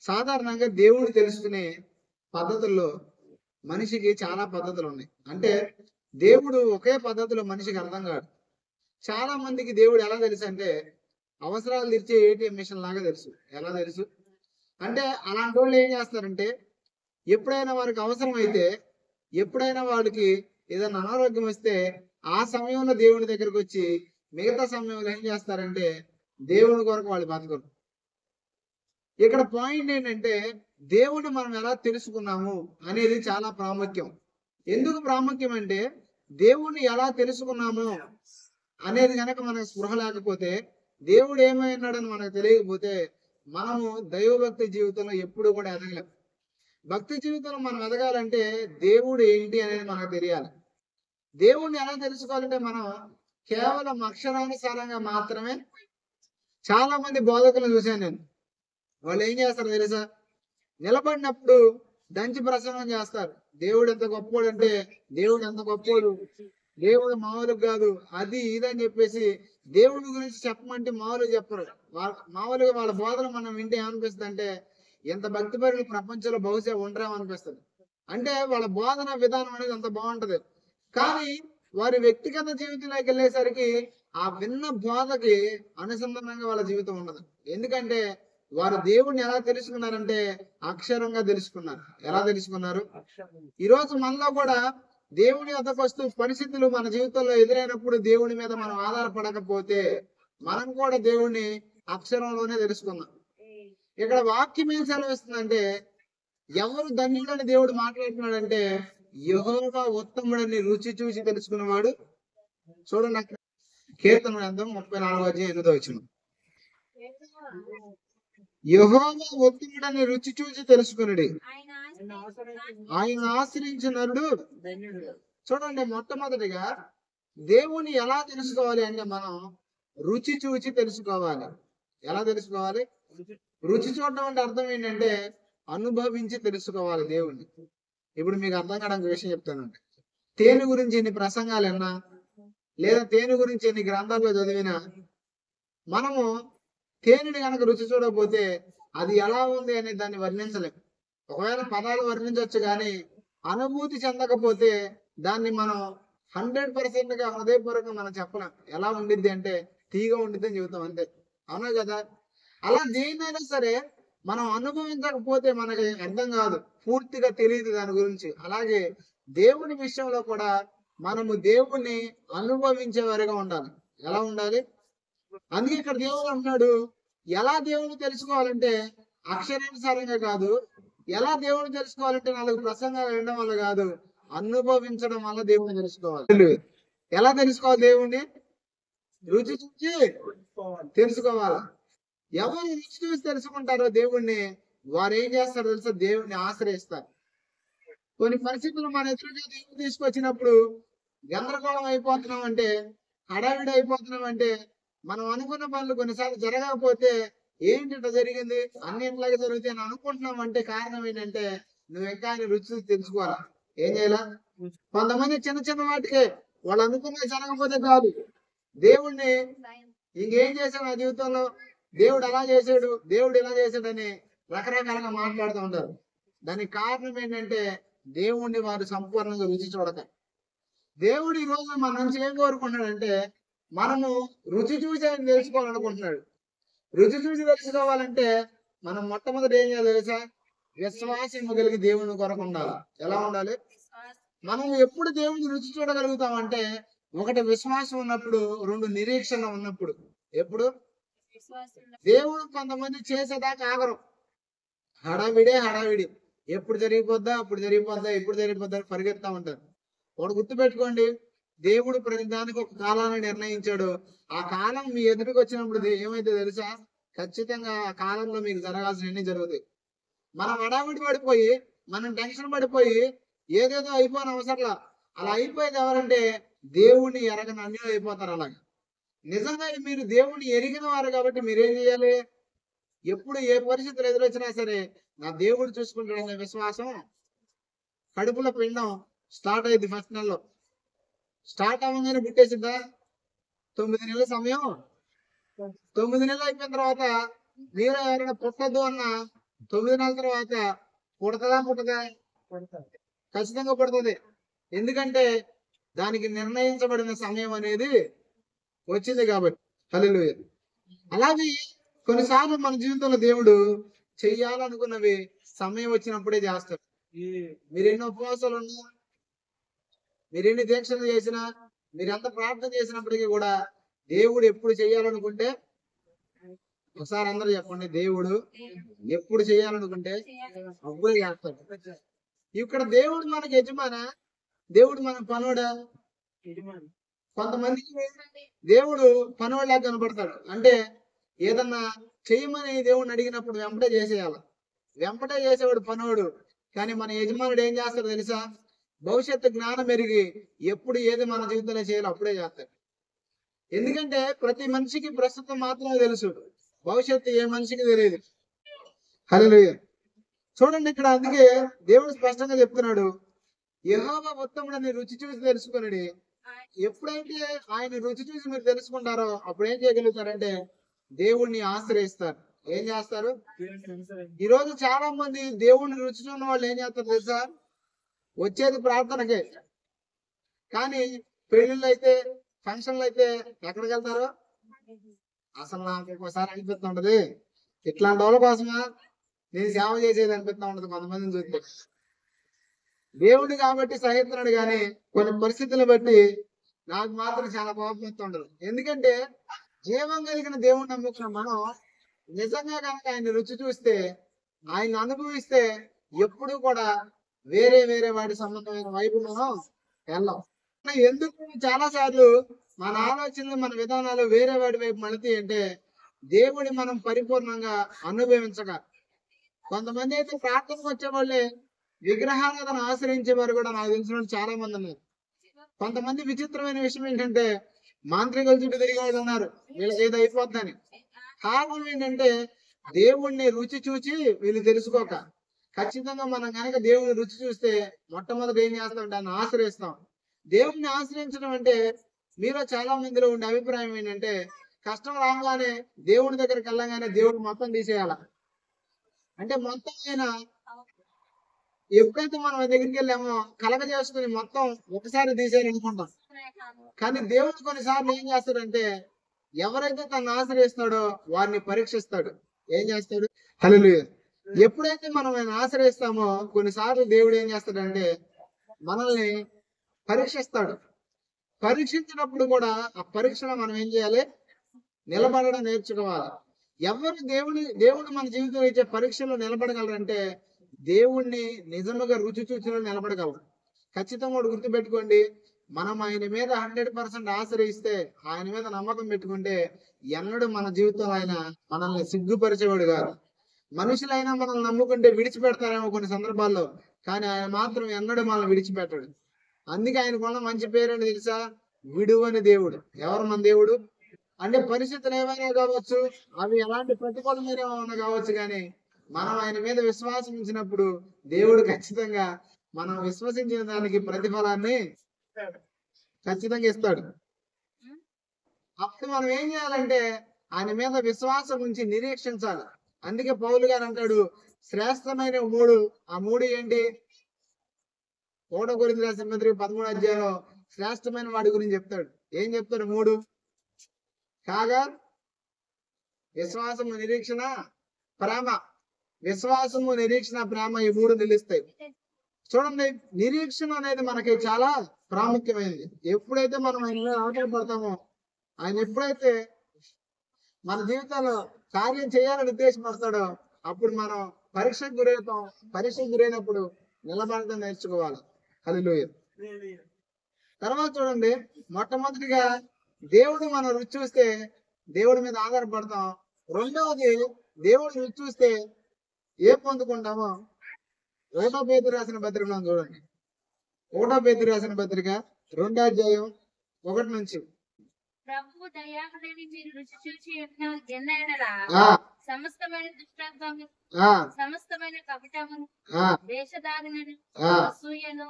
సాధారణంగా దేవుడు తెలుసుకునే పద్ధతుల్లో మనిషికి చాలా పద్ధతులు ఉన్నాయి. అంటే దేవుడు ఒకే పద్ధతిలో మనిషికి అర్థం కాడు. చాలా మందికి దేవుడు ఎలా తెలుసు అంటే అవసరాలు తీర్చే ఏటీఎం మిషన్ లాగా తెలుసు. ఎలా తెలుసు? అంటే అలాంటోళ్ళు ఏం చేస్తారంటే ఎప్పుడైనా వారికి అవసరమైతే, ఎప్పుడైనా వాళ్ళకి ఏదైనా అనారోగ్యం వస్తే ఆ సమయంలో దేవుని దగ్గరకొచ్చి మిగతా సమయంలో ఏం చేస్తారంటే దేవుని కొరకు వాళ్ళు బతకరు. ఇక్కడ పాయింట్ ఏంటంటే దేవుణ్ణి మనం ఎలా తెలుసుకున్నాము అనేది చాలా ప్రాముఖ్యం. ఎందుకు ప్రాముఖ్యం అంటే దేవుణ్ణి ఎలా తెలుసుకున్నాము అనేది గనక మనకు స్పృహ లేకపోతే, దేవుడు ఏమైనాడని మనకు తెలియకపోతే మనము దైవభక్తి జీవితంలో ఎప్పుడు కూడా ఎదగలేం. భక్తి జీవితంలో మనం ఎదగాలంటే దేవుడు ఏంటి అనేది మనకు తెలియాలి. దేవుణ్ణి ఎలా తెలుసుకోవాలంటే మనం కేవలం అక్షరానుసారంగా మాత్రమే. చాలా మంది బోధకులను చూశాను నేను. వాళ్ళు ఏం చేస్తారో తెలుసా? నిలబడినప్పుడు దంచి ప్రసంగం చేస్తారు. దేవుడు ఎంత గొప్పోడు అంటే దేవుడు ఎంత గొప్పోడు, దేవుడు మామూలుగా కాదు, అది ఇది అని చెప్పేసి దేవుడి గురించి చెప్పమంటే మామూలుగా చెప్పరు. మామూలుగా వాళ్ళ బోధన మనం వింటే ఏమనిపిస్తుంది అంటే ఎంత భక్తిపరులు ప్రపంచంలో బహుశా ఉండరేమో అనిపిస్తుంది. అంటే వాళ్ళ బోధన విధానం అనేది అంత బాగుంటది. కానీ వారి వ్యక్తిగత జీవితంలోకి వెళ్ళేసరికి ఆ విన్న బోధకి అనుసంధానంగా వాళ్ళ జీవితం ఉండదు. ఎందుకంటే వారు దేవుణ్ణి ఎలా తెలుసుకున్నారంటే అక్షరంగా తెలుసుకున్నారు. ఎలా తెలుసుకున్నారు? ఈ రోజు మనలో కూడా దేవుని వద్దకు వస్తూ పరిస్థితులు మన జీవితంలో ఎదురైనప్పుడు దేవుని మీద మనం ఆధారపడకపోతే మనం కూడా దేవుణ్ణి అక్షరంలోనే తెలుసుకున్నాం. ఇక్కడ వాక్యం ఏం సెలవిస్తుందంటే ఎవరు ధన్యుడని దేవుడు మాట్లాడుతున్నాడంటే యెహోవా ఉత్తముడని రుచి చూసి తెలుసుకున్నవాడు. చూడండి అక్కడ కీర్తన గ్రంథం 34:8 యెహోవా ఉత్తముడని రుచి చూసి తెలుసుకునుడి, ఆయన ఆశ్రయించిన నరుడు. చూడండి, మొట్టమొదటిగా దేవుని ఎలా తెలుసుకోవాలి అంటే మనం రుచి చూచి తెలుసుకోవాలి. ఎలా తెలుసుకోవాలి? రుచి చూడడం అంటే అర్థం ఏంటంటే అనుభవించి తెలుసుకోవాలి దేవుణ్ణి. ఇప్పుడు మీకు అర్థం కావడానికి విషయం చెప్తానండి. తేనె గురించి ఎన్ని ప్రసంగాలు విన్నా, లేదా తేనె గురించి ఎన్ని గ్రంథాల్లో చదివినా, మనము తేనెని కనుక రుచి చూడకపోతే అది ఎలా ఉంది అనే దాన్ని వర్ణించలేం. ఒకవేళ పదాలు వర్ణించవచ్చు కానీ అనుభూతి చెందకపోతే దాన్ని మనం 100% హృదయపూర్వకంగా మనం చెప్పలేం. ఎలా ఉండిద్ది అంటే తీగ ఉండిద్ది అని చెబుతాం అంతే. అవునా కదా? అలా దేన్నైనా సరే మనం అనుభవించకపోతే మనకి అర్థం కాదు, పూర్తిగా తెలియదు దాని గురించి. అలాగే దేవుని విషయంలో కూడా మనము దేవుణ్ణి అనుభవించే వారిగా ఉండాలి. ఎలా ఉండాలి? అందుకే ఇక్కడ దేవుడు అంటున్నాడు, ఎలా దేవుని తెలుసుకోవాలంటే అక్షరానుసారంగా కాదు, ఎలా దేవుని తెలుసుకోవాలంటే 4 ప్రసంగాలు వినడం వల్ల కాదు, అనుభవించడం వల్ల దేవుని తెలుసుకోవాలి. ఎలా తెలుసుకోవాలి దేవుణ్ణి? రుచి చూసి తెలుసుకోవాలి. ఎవరు రుచి చూసి తెలుసుకుంటారో దేవుణ్ణి వారు ఏం చేస్తారో తెలుసా? దేవుణ్ణి ఆశ్రయిస్తారు. కొన్ని పరిస్థితులు మన ఎదురుగా దేవుడు తీసుకొచ్చినప్పుడు గందరగోళం అయిపోతున్నాం అంటే, హడావిడి అయిపోతున్నాం అంటే, మనం అనుకున్న పనులు కొన్నిసార్లు జరగకపోతే ఏంటి ఇట్లా జరిగింది, అన్ని ఇట్లాగే జరుగుతాయి అని అనుకుంటున్నాం అంటే కారణం ఏంటంటే నువ్వు ఇంకా ఆయన రుచి చూసి తెలుసుకోవాలా. ఏం చేయాలా? కొంతమంది చిన్న చిన్న వాటికే వాళ్ళు అనుకున్నది జరగకపోతే కాదు, దేవుణ్ణి ఇంకేం చేశాడు నా జీవితంలో, దేవుడు అలా చేశాడు, దేవుడు ఇలా చేశాడని రకరకాలుగా మాట్లాడుతూ ఉంటారు. దానికి కారణం ఏంటంటే దేవుణ్ణి వారు సంపూర్ణంగా రుచి చూడక. దేవుడు ఈ రోజు మన నుంచి ఏం కోరుకుంటున్నాడంటే మనము రుచి చూసి ఆయన తెలుసుకోవాలనుకుంటున్నాడు. రుచి చూసి తెలుసుకోవాలంటే మనం మొట్టమొదటి ఏం చేయాలి తెలుసా? విశ్వాసం కలిగి దేవుని కొరకు ఉండాలి. ఎలా ఉండాలి? మనం ఎప్పుడు దేవుని రుచి చూడగలుగుతామంటే ఒకటి విశ్వాసం ఉన్నప్పుడు, 2 నిరీక్షణ ఉన్నప్పుడు. ఎప్పుడు? దేవుడు కొంతమంది చేసేదాకా ఆగరు. హడావిడే హడావిడి. ఎప్పుడు జరిగిపోద్దా, అప్పుడు జరిగిపోద్దా, ఎప్పుడు జరిగిపోద్దా పరిగెత్తా ఉంటారు. ఒకటి గుర్తుపెట్టుకోండి, దేవుడు ప్రతి దానికి ఒక కాలాన్ని నిర్ణయించాడు. ఆ కాలం మీ ఎదురుకు వచ్చినప్పుడు ఏమైతే తెలుసా? ఖచ్చితంగా ఆ కాలంలో మీకు జరగాల్సినవన్నీ జరుగుతాయి. మనం హడావిడి పడిపోయి, మనం టెన్షన్ పడిపోయి ఏదేదో అయిపోయిన అవసరంలా. అలా అయిపోయేది ఎవరంటే దేవుణ్ణి ఎరగని అన్యులు అయిపోతారు. అలాగా నిజంగా మీరు దేవుణ్ణి ఎరిగిన వారు కాబట్టి మీరేం చేయాలి? ఎప్పుడు ఏ పరిస్థితులు ఎదురొచ్చినా సరే నా దేవుడు చూసుకుంటాడనే విశ్వాసం. కడుపులో పిండం స్టార్ట్ అయింది ఫస్ట్ నెలలో. స్టార్ట్ అవ్వగానే పుట్టేసిందా? 9 నెలల సమయం. 9 నెలలు అయిపోయిన తర్వాత మీరు ఎవరైనా పుట్టద్దు అన్న 9 నెలల తర్వాత పుడతదా పుట్టదా? ఖచ్చితంగా పుడుతుంది. ఎందుకంటే దానికి నిర్ణయించబడిన సమయం అనేది వచ్చింది కాబట్టి. హల్లెలూయా. అలాగే కొన్నిసార్లు మన జీవితంలో దేవుడు చెయ్యాలనుకున్నవి సమయం వచ్చినప్పుడే చేస్తాడు. మీరు ఎన్ని ఉపవాసాలు ఉన్నా, మీరు ఎన్ని దీక్షలు చేసినా, మీరు ఎంత ప్రార్థన చేసినప్పటికీ కూడా దేవుడు ఎప్పుడు చేయాలనుకుంటే, ఒకసారి అందరూ చెప్పండి, దేవుడు ఎప్పుడు చేయాలనుకుంటే అప్పుడే చేస్తాడు. ఇక్కడ దేవుడు మనకి యజమానా, దేవుడు మన పనోడా? కొంతమందికి దేవుడు పనోళ్ళగా కనపడతాడు. అంటే ఏదన్నా చెయ్యమని దేవుడిని అడిగినప్పుడు వెంపటే చేసేయాలి. వెంపటే చేసేవాడు పనోడు. కానీ మన యజమానుడు ఏం చేస్తాడో తెలుసా? భవిష్యత్తు జ్ఞానం ఎరిగి ఎప్పుడు ఏది మన జీవితంలో చేయాలో అప్పుడే చేస్తాడు. ఎందుకంటే ప్రతి మనిషికి ప్రస్తుతం మాత్రమే తెలుసు, భవిష్యత్తు ఏ మనిషికి తెలియదు. హల్లెలూయా. చూడండి, ఇక్కడ అందుకే దేవుడు స్పష్టంగా చెప్తున్నాడు, యెహోవా ఉత్తముడని రుచి చూసి తెలుసుకుని. ఎప్పుడైతే ఆయన రుచి చూసి మీరు తెలుసుకుంటారో అప్పుడు ఏం చేయగలుగుతారంటే దేవుణ్ణి ఆశ్రయిస్తారు. ఏం చేస్తారు? ఈ రోజు చాలా మంది దేవుణ్ణి రుచి చూసిన వాళ్ళు ఏం చేస్తారు తెలుసా? వచ్చేది ప్రార్థనకే, కానీ పెళ్లిళ్ళు అయితే, ఫంక్షన్లు అయితే ఎక్కడికి వెళ్తారు? అసలు నాకు ఒకసారి అనిపిస్తూ ఉంటది, ఇట్లాంటి వాళ్ళ కోసమా నేను సేవ చేసేది అనిపిస్తూ ఉంటది కొంతమందిని చూస్తే. దేవుడు కాబట్టి సహిస్తున్నాడు, కానీ కొన్ని పరిస్థితులను బట్టి నాకు మాత్రం చాలా కోపం వస్తూ ఉండదు. ఎందుకంటే జీవం కలిగిన దేవుడిని నమ్ముకున్న మనం నిజంగా కనుక ఆయన రుచి చూస్తే, ఆయన అనుభవిస్తే ఎప్పుడు కూడా వేరే వేరే వాటి సంబంధమైన వైపు మనం వెళ్ళాం. ఎందుకు చాలా సార్లు మన ఆలోచనలు, మన విధానాలు వేరే వాటి వైపు మళ్ళీ అంటే దేవుడి మనం పరిపూర్ణంగా అనుభవించక. కొంతమంది అయితే ప్రార్థనకు వచ్చే వాళ్ళే విగ్రహాలను ఆశ్రయించే వారు కూడా నాకు తెలిసిన చాలా మంది ఉన్నారు. కొంతమంది విచిత్రమైన విషయం ఏంటంటే మాంత్రికుల చుట్టూ తిరిగి వాళ్ళు ఉన్నారు, వీళ్ళకి ఏదో అయిపోద్దని. కారణం ఏంటంటే దేవుణ్ణి రుచి చూచి వీళ్ళు తెలుసుకోక. ఖచ్చితంగా మనం కనుక దేవుని రుచి చూస్తే మొట్టమొదటి ఏం చేస్తాం? దాన్ని ఆశ్రయిస్తాం. దేవుణ్ణి ఆశ్రయించడం అంటే మీలో చాలా మందిలో ఉండే అభిప్రాయం ఏంటంటే కష్టం రాగానే దేవుడి దగ్గరికి వెళ్ళగానే దేవుడు మొత్తం తీసేయాల. అంటే మొత్తం ఆయన ఎప్పుడైతే మనం దగ్గరికి వెళ్ళామో కలగ చేసుకుని మొత్తం ఒకసారి తీసేయాలి అనుకుంటాం. కానీ దేవుడు కొన్నిసార్లు ఏం చేస్తాడంటే ఎవరైతే తను ఆశ్రయిస్తాడో వారిని పరీక్షిస్తాడు. ఏం చేస్తాడు? హల్లెలూయా. ఎప్పుడైతే మనం ఆయన ఆశ్రయిస్తామో కొన్నిసార్లు దేవుడు ఏం చేస్తాడంటే మనల్ని పరీక్షిస్తాడు. పరీక్షించినప్పుడు కూడా ఆ పరీక్షలో మనం ఏం చేయాలి? నిలబడడం నేర్చుకోవాలి. ఎవరు దేవుడు మన జీవితంలో ఇచ్చే పరీక్షలో నిలబడగలరంటే దేవుణ్ణి నిజముగా రుచి చూచిలో నిలబడగలరు. ఖచ్చితంగా గుర్తుపెట్టుకోండి, మనం ఆయన మీద 100% ఆశ్రయిస్తే, ఆయన మీద నమ్మకం పెట్టుకుంటే ఎన్నడూ మన జీవితంలో ఆయన మనల్ని సిగ్గుపరిచేవాడు కాదు. మనుషులైనా మనల్ని నమ్ముకుంటే విడిచిపెడతారేమో కొన్ని సందర్భాల్లో, కానీ ఆయన మాత్రం ఎన్నడూ మనల్ని విడిచిపెట్టాడు. అందుకే ఆయనకున్న మంచి పేరేంటి తెలుసా? విడువని దేవుడు. ఎవరు మన దేవుడు? అంటే పరిస్థితులు ఏమైనా కావచ్చు, అవి ఎలాంటి ప్రతికూలమైన ఏమైనా కావచ్చు, కానీ మనం ఆయన మీద విశ్వాసం ఉంచినప్పుడు దేవుడు ఖచ్చితంగా మనం విశ్వసించిన దానికి ప్రతిఫలాన్ని ఖచ్చితంగా ఇస్తాడు. అప్పుడు మనం ఏం చేయాలంటే ఆయన మీద విశ్వాసం ఉంచి నిరీక్షించాలి. అందుకే పౌలు గారు అంటాడు, శ్రేష్టమైన 3, ఆ 3 ఏంటి? 1 కొరింథీయులకు రాసిన పత్రిక 13వ అధ్యాయంలో శ్రేష్టమైన వాడి గురించి చెప్తాడు. ఏం చెప్తాడు? 3 కాగా విశ్వాసము, నిరీక్షణ, ప్రేమ. విశ్వాసము, నిరీక్షణ, ప్రేమ, ఈ 3 నిలుస్తాయి. చూడండి, నిరీక్షణ అనేది మనకి చాలా ప్రాముఖ్యమైనది. ఎప్పుడైతే మనం ఆయన మీద ఆధారపడతామో, ఆయన ఎప్పుడైతే మన జీవితంలో కార్యం చేయాలని ఉద్దేశపడతాడో అప్పుడు మనం పరీక్షకు గురవుతాం. పరీక్షకు గురైనప్పుడు నిలబడటం నేర్చుకోవాలి. హల్లెలూయా. తర్వాత చూడండి, మొట్టమొదటిగా దేవుడు మనం రుచి చూస్తే దేవుడి మీద ఆధారపడతాం. రెండవది, దేవుడు రుచి చూస్తే ఏం పొందుకుంటామో 1 పేతురు రాసిన పత్రికలో చూడండి. 1 పేతురు రాసిన పత్రిక 2వ అధ్యాయం 1 నుంచి. ప్రభువు దయాహృదయుని మీరు రుచి చూచి ఎన్నడలా సమస్తమైన దుష్టత్వము, సమస్తమైన కపటమును, వేషధారణను, అసూయను,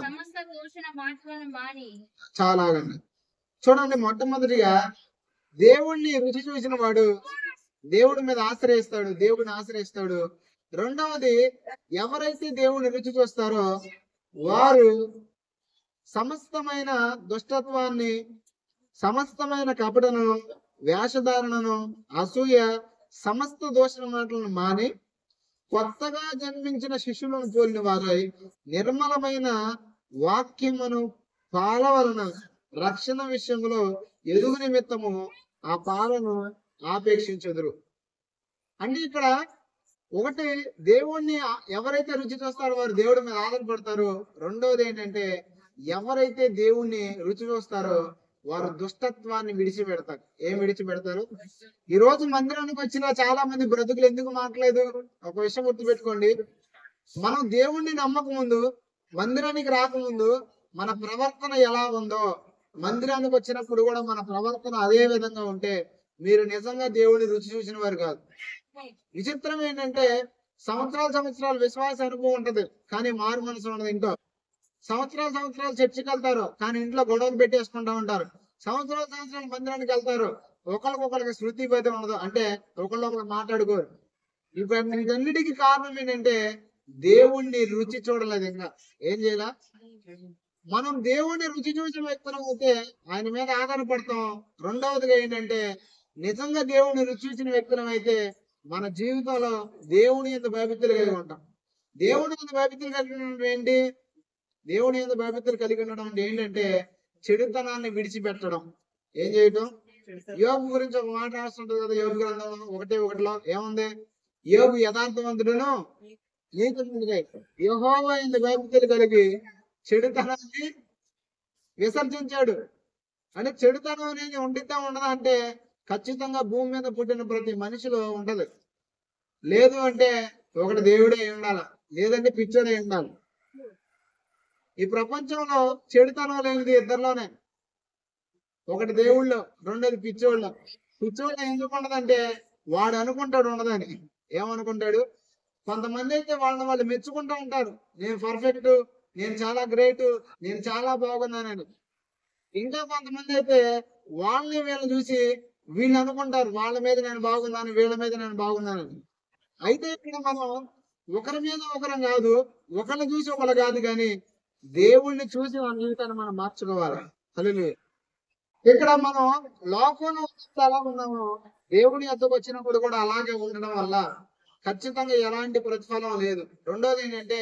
సమస్త దూషణ మాటలను మాని. చాలా చూడండి, మొట్టమొదటిగా దేవుణ్ణి రుచి చూసిన వాడు దేవుడి మీద ఆశ్రయిస్తాడు, దేవుడిని ఆశ్రయిస్తాడు. రెండవది, ఎవరైతే దేవుని రుచి చూస్తారో వారు సమస్తమైన దుష్టత్వాన్ని, సమస్తమైన కపటను, వేషధారణను, అసూయ, సమస్త దోష మాటలను మాని కొత్తగా జన్మించిన శిశువులను పోలిన వారై నిర్మలమైన వాక్యమును పాల వలన రక్షణ విషయంలో ఎదుగు నిమిత్తము ఆ పాలను ఆపేక్షించుదురు. అంటే ఇక్కడ ఒకటి, దేవుణ్ణి ఎవరైతే రుచి చూస్తారో వారు దేవుడి మీద ఆధారపడతారు. రెండవది ఏంటంటే, ఎవరైతే దేవుణ్ణి రుచి చూస్తారో వారు దుష్టత్వాన్ని విడిచిపెడతారు. ఏం విడిచిపెడతారు? ఈ రోజు మందిరానికి వచ్చిన చాలా మంది బ్రతుకులు ఎందుకు మాట్లేదు? ఒక విషయం గుర్తుపెట్టుకోండి, మనం దేవుణ్ణి నమ్మక ముందు, మందిరానికి రాకముందు మన ప్రవర్తన ఎలా ఉందో, మందిరానికి వచ్చినప్పుడు కూడా మన ప్రవర్తన అదే విధంగా ఉంటే మీరు నిజంగా దేవుడిని రుచి చూసిన వారు కాదు. విచిత్రం ఏంటంటే, సంవత్సరాలు విశ్వాస అనుభవం ఉంటది కానీ మారు మనసు ఉండదు. ఇంట్లో సంవత్సరాలు చర్చికి వెళ్తారు కానీ ఇంట్లో గొడవలు పెట్టేసుకుంటా ఉంటారు. సంవత్సరాలు మందిరానికి వెళ్తారు, ఒకరికొకరికి శృతి భేదం ఉండదు, అంటే ఒకళ్ళొకరు మాట్లాడుకోరు. ఇప్పుడు ఇదన్నిటికీ కారణం ఏంటంటే దేవుణ్ణి రుచి చూడలేదు. ఇంకా ఏం చేయాల? మనం దేవుణ్ణి రుచి చూసిన వ్యక్తులం అయితే ఆయన మీద ఆధారపడతాం. రెండవదిగా ఏంటంటే, నిజంగా దేవుణ్ణి రుచి చూసిన వ్యక్తులం అయితే మన జీవితంలో దేవుని యందు భయభక్తులు కలిగి ఉంటాం. దేవుని యందు భయభక్తులు కలిగి ఉండడం ఏంటి? దేవుని యందు భయభక్తులు కలిగి ఉండడం అంటే ఏంటంటే చెడుతనాన్ని విడిచిపెట్టడం. ఏం చేయటం? యోబు గురించి ఒక మాట రాస్తుంటది కదా, యోబు గ్రంథం 1:1 ఏముంది? యోబు యథార్థవంతుడును నీతిమంతుడై యెహోవా యందు భయభక్తులు కలిగి చెడుతనాన్ని విసర్జించాడు. అంటే చెడుతనం అనేది ఉండితే ఉండదా అంటే ఖచ్చితంగా భూమి మీద పుట్టిన ప్రతి మనిషిలో ఉంటది. లేదు అంటే ఒకటి దేవుడే ఉండాలి, లేదంటే పిచ్చోడే ఉండాలి. ఈ ప్రపంచంలో చెడుతనం లేనిది ఇద్దరిలోనే, ఒకటి దేవుళ్ళు, రెండోది పిచ్చోళ్ళు. పిచ్చోళ్ళు ఎందుకు ఉండదంటే వాడు అనుకుంటాడు ఉండదని. ఏమనుకుంటాడు? కొంతమంది అయితే వాళ్ళు మెచ్చుకుంటూ ఉంటారు, నేను పర్ఫెక్ట్, నేను చాలా గ్రేట్, నేను చాలా బాగున్నానని. ఇంకా కొంతమంది అయితే వాళ్ళని వీళ్ళని చూసి వీళ్ళు అనుకుంటారు, వాళ్ళ మీద నేను బాగున్నాను, వీళ్ళ మీద నేను బాగున్నానని. అయితే ఇక్కడ మనం ఒకరి మీద ఒకరం కాదు, ఒకరిని చూసి ఒకరు కాదు, కానీ దేవుణ్ణి చూసి మన జీవితాన్ని మనం మార్చుకోవాలి. హల్లెలూయా. ఇక్కడ మనం లోకంలో ఎలా ఉన్నామో దేవుని యొద్దకు వచ్చినప్పుడు కూడా అలాగే ఉండడం వల్ల ఖచ్చితంగా ఎలాంటి ప్రతిఫలం లేదు. రెండోది ఏంటంటే,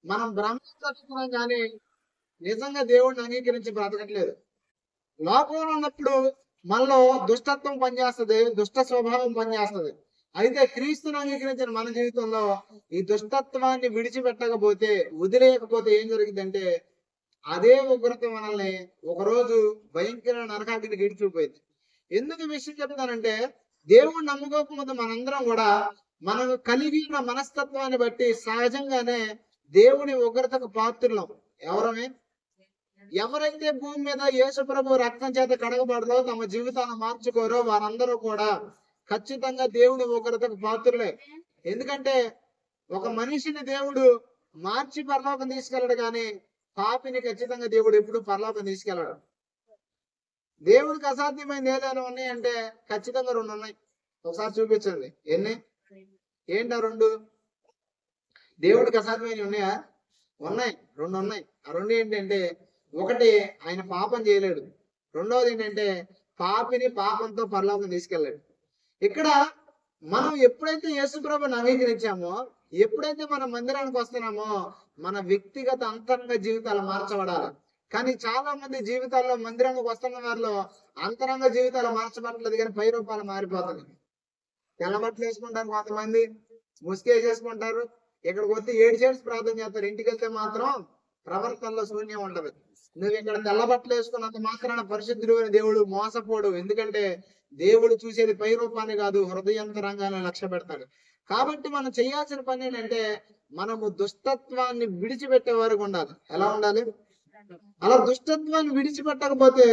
మనం బ్రహ్మస్తున్నాం కానీ నిజంగా దేవుడిని అంగీకరించి బ్రతకట్లేదు. లోకంలో ఉన్నప్పుడు మనలో దుష్టత్వం పనిచేస్తుంది, దుష్ట స్వభావం పనిచేస్తుంది. అయితే క్రీస్తుని అంగీకరించిన మన జీవితంలో ఈ దుష్టత్వాన్ని విడిచిపెట్టకపోతే, వదిలేయకపోతే ఏం జరిగిందంటే అదే ఉగ్రత మనల్ని ఒకరోజు భయంకర నరకాగ్నికి ఈడ్చుకుపోయింది. ఎందుకు ఈ విషయం చెప్తానంటే, దేవుడు నమ్ముకోకముందు మనందరం కూడా మనం కలిగి ఉన్న మనస్తత్వాన్ని బట్టి సహజంగానే దేవుని ఉగ్రతకు పాత్రులం. ఎవరైతే భూమి మీద యేసు ప్రభు రక్తం చేత కడగబడరో, తమ జీవితాన్ని మార్చుకోరో వారందరూ కూడా ఖచ్చితంగా దేవుని ఉగ్రతకు పాత్రులే. ఎందుకంటే ఒక మనిషిని దేవుడు మార్చి పరలోకం తీసుకెళ్ళడు, కానీ పాపిని ఖచ్చితంగా దేవుడు ఎప్పుడు పరలోకం తీసుకెళ్ళడు. దేవుడికి అసాధ్యమైనది ఏదైనా ఉన్నాయంటే ఖచ్చితంగా 2 ఉన్నాయి. ఒకసారి చూపించండి. ఎన్ని? ఏంటా 2? దేవుడికి అసాధ్యమైనవి ఉన్నాయా? ఉన్నాయి, 2 ఉన్నాయి. ఆ 2 ఏంటంటే, ఒకటి ఆయన పాపం చేయలేడు, రెండవది ఏంటంటే పాపిని పాపంతో పరలోకం తీసుకెళ్ళాడు. ఇక్కడ మనం ఎప్పుడైతే యేసుప్రభుని అంగీకరించామో, ఎప్పుడైతే మన మందిరానికి వస్తున్నామో మన వ్యక్తిగత అంతరంగ జీవితాలు మార్చబడాలి. కానీ చాలా మంది జీవితాల్లో మందిరానికి వస్తున్న వారిలో అంతరంగ జీవితాలు మార్చబడలేదు, కానీ పై రూపాలు మారిపోతుంది. తెల్లబట్టలు వేసుకుంటారు, కొంతమంది ముసుకేసేసుకుంటారు, ఇక్కడికి వస్తే 7 చేసి ప్రార్థన చేస్తారు, ఇంటికి వెళ్తే మాత్రం ప్రవర్తనలో శూన్యం ఉంటది. నువ్వు ఇక్కడ తెల్లబట్టలు వేసుకున్నంత మాత్రాన పరిశుద్ధుడు అని దేవుడు మోసపోడు. ఎందుకంటే దేవుడు చూసేది పై రూపాన్ని కాదు, హృదయంతరంగాన్ని లక్ష్య పెడతాడు. కాబట్టి మనం చేయాల్సిన పని ఏంటంటే, మనము దుష్టత్వాన్ని విడిచిపెట్టే వరకు ఉండాలి. ఎలా ఉండాలి? అలా దుష్టత్వాన్ని విడిచిపెట్టకపోతే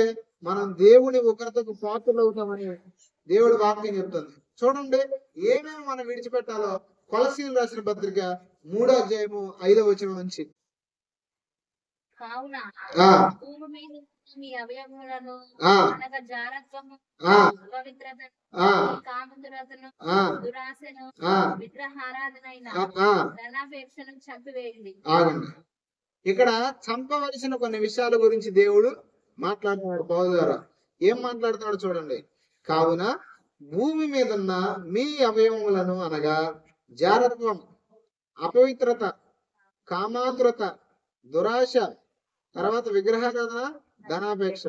మనం దేవుని ఉగ్రతకు పాత్రలు అవుతామని దేవుడి వాక్యం చెప్తుంది. చూడండి ఏమేమి మనం విడిచిపెట్టాలో కొలసీయులు రాసిన పత్రిక 3వ అధ్యాయము 5వ వచనం నుంచి. కావున మీ అవయవములను ఆ అనగా జారత్వము, ఆ పవిత్రతను, ఆ కామదురతను, ఆ దురాశను, ఆ విగ్రహారాధనైన ఆ ధనాపేక్షను చంపివేయండి. ఆగండి. ఇక్కడ చంపవలసిన కొన్ని విషయాల గురించి దేవుడు మాట్లాడుతున్నాడు పౌలు ద్వారా. ఏం మాట్లాడుతున్నాడు చూడండి. కావున భూమి మీద ఉన్న మీ అవయవములను అనగా జారత్వం, అపవిత్రత, కామాతురత, దురాశ, తర్వాత విగ్రహారాధన, ధనాపేక్ష.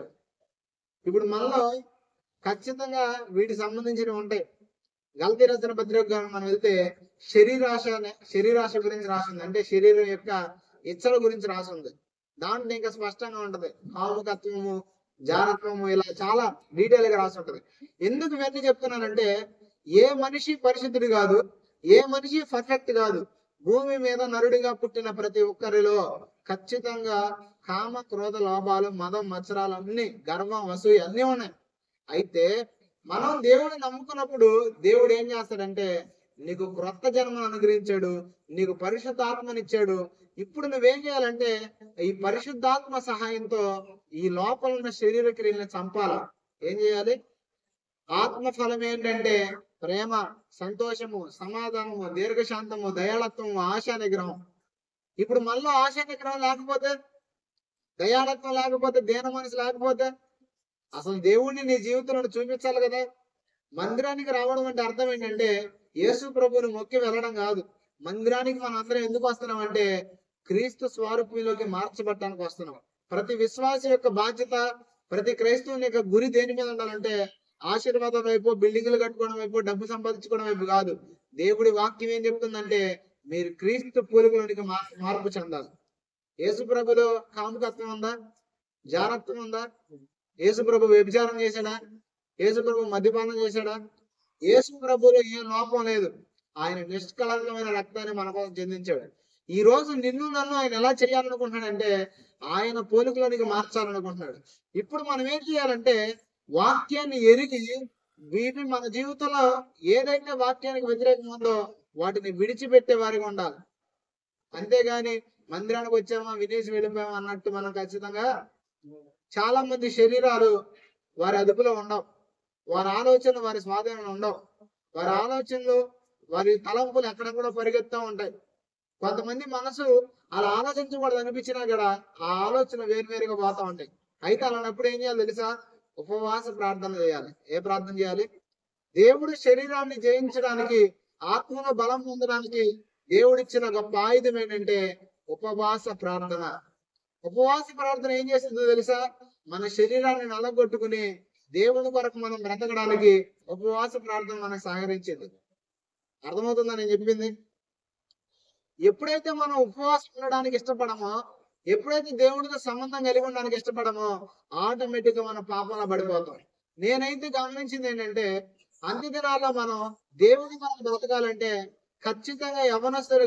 ఇప్పుడు మనలో ఖచ్చితంగా వీటికి సంబంధించినవి ఉంటాయి. గలతీ రచన పత్రిక మనం వెళ్తే శరీరాశ గురించి రాసింది. అంటే శరీరం యొక్క ఇచ్చల గురించి రాసింది. దాంట్లో ఇంకా స్పష్టంగా ఉంటది. కాముకత్వము, జారత్వము, ఇలా చాలా డీటెయిల్ గా రాసి ఉంటది. ఎందుకు ఇవన్నీ చెప్తున్నానంటే ఏ మనిషి పరిశుద్ధుడు కాదు, ఏ మనిషి పర్ఫెక్ట్ కాదు. భూమి మీద నరుడిగా పుట్టిన ప్రతి ఒక్కరిలో ఖచ్చితంగా కామ, క్రోధ, లోభాలు, మదం, మత్సరాలు అన్ని, గర్వం, అసూయ అన్ని ఉన్నాయి. అయితే మనం దేవుడిని నమ్ముకున్నప్పుడు దేవుడు ఏం చేస్తాడంటే నీకు క్రొత్త జన్మను అనుగ్రహించాడు, నీకు పరిశుద్ధాత్మనిచ్చాడు. ఇప్పుడు నువ్వేం చేయాలంటే ఈ పరిశుద్ధాత్మ సహాయంతో ఈ లోపల ఉన్న శరీర క్రియలను చంపాలా. ఏం చేయాలి? ఆత్మ ఫలం ఏంటంటే ప్రేమ, సంతోషము, సమాధానము, దీర్ఘశాంతము, దయాళత్వము, ఆశా నిగ్రహం. ఇప్పుడు మనలో ఆశా నిగ్రహం లేకపోతే, దయాళత్వం లేకపోతే, దీన మనసు లేకపోతే అసలు దేవుణ్ణి నీ జీవితంలో చూపించాలి కదా. మందిరానికి రావడం అంటే అర్థం ఏంటంటే యేసు ప్రభువుని మొక్కి వెళ్ళడం కాదు. మందిరానికి మనం అందరం ఎందుకు వస్తున్నాం అంటే క్రీస్తు స్వరూపంలోకి మార్చబడటానికి వస్తున్నాం. ప్రతి విశ్వాసి యొక్క బాధ్యత, ప్రతి క్రైస్తవుని యొక్క గురి దేని మీద ఉండాలంటే ఆశీర్వాదం వైపు, బిల్డింగ్లు కట్టుకోవడం వైపు, డబ్బు సంపాదించుకోవడం వైపు కాదు. దేవుడి వాక్యం ఏం చెప్తుందంటే మీరు క్రీస్తు పోలికలోనికి మార్పు చెందాలి. యేసు ప్రభులో కాముకత్వం ఉందా? జారత్వం ఉందా? యేసు ప్రభు వ్యభిచారం చేశాడా? యేసు ప్రభు మద్యపానం చేశాడా? యేసు ప్రభులో ఏ లోపం లేదు. ఆయన నిష్కళంకమైన రక్తాన్ని మన కోసం చెందించాడు. ఈ రోజు నిన్ను నన్ను ఆయన ఎలా చేయాలనుకుంటున్నాడంటే ఆయన పోలికలోనికి మార్చాలనుకుంటున్నాడు. ఇప్పుడు మనం ఏం చేయాలంటే వాక్యాన్ని ఎరిగి వీటిని మన జీవితంలో ఏదైతే వాక్యానికి వ్యతిరేకంగా ఉందో వాటిని విడిచిపెట్టే వారిగా ఉండాలి. అంతేగాని మందిరానికి వచ్చామా వినేసి వెళ్ళిపోయామా అన్నట్టు మనం ఖచ్చితంగా. చాలా మంది శరీరాలు వారి అదుపులో ఉండవు, వారి ఆలోచనలు వారి స్వాధీనంలో ఉండవు. వారి ఆలోచనలు, వారి తలంపులు ఎక్కడెక్కడో పరిగెత్తా ఉంటాయి. కొంతమంది మనసు అలా ఆలోచించకూడదు అనిపించినా కూడా ఆ ఆలోచన వేరువేరుగా పోతా ఉంటాయి. అయితే అలాంటప్పుడు ఏం చేయాలి తెలుసా? ఉపవాస ప్రార్థన చేయాలి. ఏ ప్రార్థన చేయాలి? దేవుడు శరీరాన్ని జయించడానికి, ఆత్మలో బలం పొందడానికి దేవుడిచ్చిన గొప్ప ఆయుధం ఏంటంటే ఉపవాస ప్రార్థన. ఉపవాస ప్రార్థన ఏం చేస్తుందో తెలుసా? మన శరీరాన్ని నలగొట్టుకుని దేవుని కొరకు మనం బ్రతకడానికి ఉపవాస ప్రార్థన మనకు సహకరించింది. అర్థమవుతుందా నేను చెప్పింది? ఎప్పుడైతే మనం ఉపవాసం ఉండడానికి ఇష్టపడమో, ఎప్పుడైతే దేవుడితో సంబంధం కలిగి ఉండడానికి ఇష్టపడమో ఆటోమేటిక్ గా మనం పాపంలో పడిపోతాం. నేనైతే గమనించింది ఏంటంటే అంత్య దినాల్లో మనం దేవుడి మనం బ్రతకాలంటే ఖచ్చితంగా యవనస్తులు